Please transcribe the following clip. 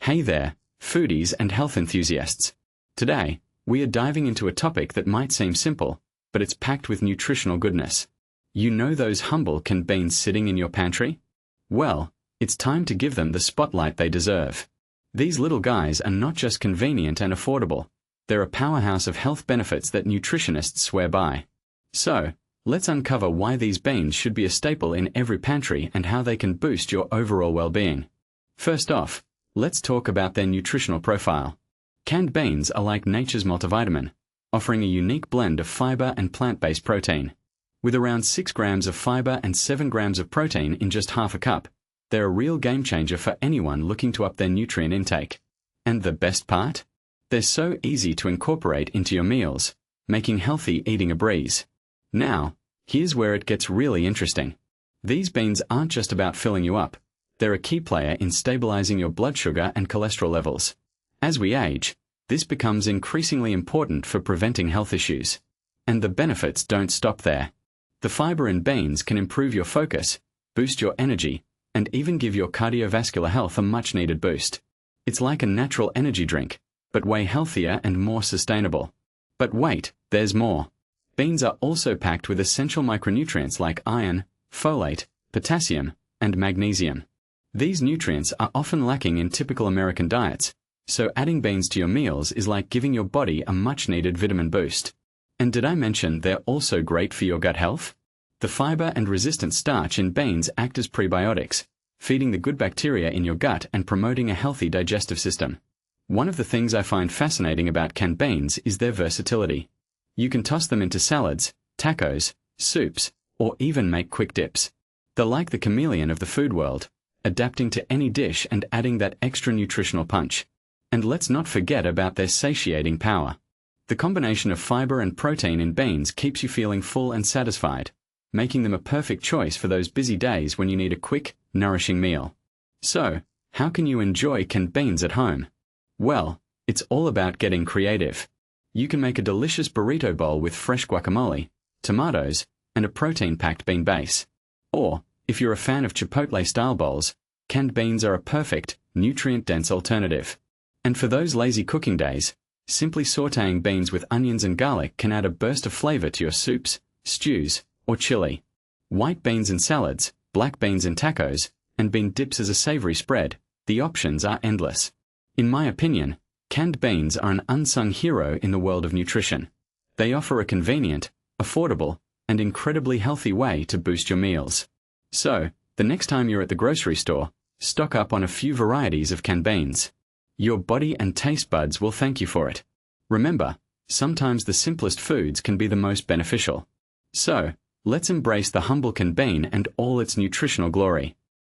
Hey there, foodies and health enthusiasts. Today, we are diving into a topic that might seem simple, but it's packed with nutritional goodness. You know those humble canned beans sitting in your pantry? Well, it's time to give them the spotlight they deserve. These little guys are not just convenient and affordable, they're a powerhouse of health benefits that nutritionists swear by. So, let's uncover why these beans should be a staple in every pantry and how they can boost your overall well-being. First off, let's talk about their nutritional profile. Canned beans are like nature's multivitamin, offering a unique blend of fiber and plant-based protein. With around 6 grams of fiber and 7 grams of protein in just half a cup, they're a real game changer for anyone looking to up their nutrient intake. And the best part? They're so easy to incorporate into your meals, making healthy eating a breeze. Now, here's where it gets really interesting. These beans aren't just about filling you up. They're a key player in stabilizing your blood sugar and cholesterol levels. As we age, this becomes increasingly important for preventing health issues. And the benefits don't stop there. The fiber in beans can improve your focus, boost your energy, and even give your cardiovascular health a much-needed boost. It's like a natural energy drink, but way healthier and more sustainable. But wait, there's more. Beans are also packed with essential micronutrients like iron, folate, potassium, and magnesium. These nutrients are often lacking in typical American diets, so adding beans to your meals is like giving your body a much-needed vitamin boost. And did I mention they're also great for your gut health? The fiber and resistant starch in beans act as prebiotics, feeding the good bacteria in your gut and promoting a healthy digestive system. One of the things I find fascinating about canned beans is their versatility. You can toss them into salads, tacos, soups, or even make quick dips. They're like the chameleon of the food world, adapting to any dish and adding that extra nutritional punch. And let's not forget about their satiating power. The combination of fiber and protein in beans keeps you feeling full and satisfied, making them a perfect choice for those busy days when you need a quick, nourishing meal. So, how can you enjoy canned beans at home? Well, it's all about getting creative. You can make a delicious burrito bowl with fresh guacamole, tomatoes, and a protein-packed bean base. Or, if you're a fan of Chipotle-style bowls, canned beans are a perfect, nutrient-dense alternative. And for those lazy cooking days, simply sautéing beans with onions and garlic can add a burst of flavor to your soups, stews, or chili. White beans in salads, black beans in tacos, and bean dips as a savory spread, the options are endless. In my opinion, canned beans are an unsung hero in the world of nutrition. They offer a convenient, affordable, and incredibly healthy way to boost your meals. So, the next time you're at the grocery store, stock up on a few varieties of canned beans. Your body and taste buds will thank you for it. Remember, sometimes the simplest foods can be the most beneficial. So, let's embrace the humble canned bean and all its nutritional glory.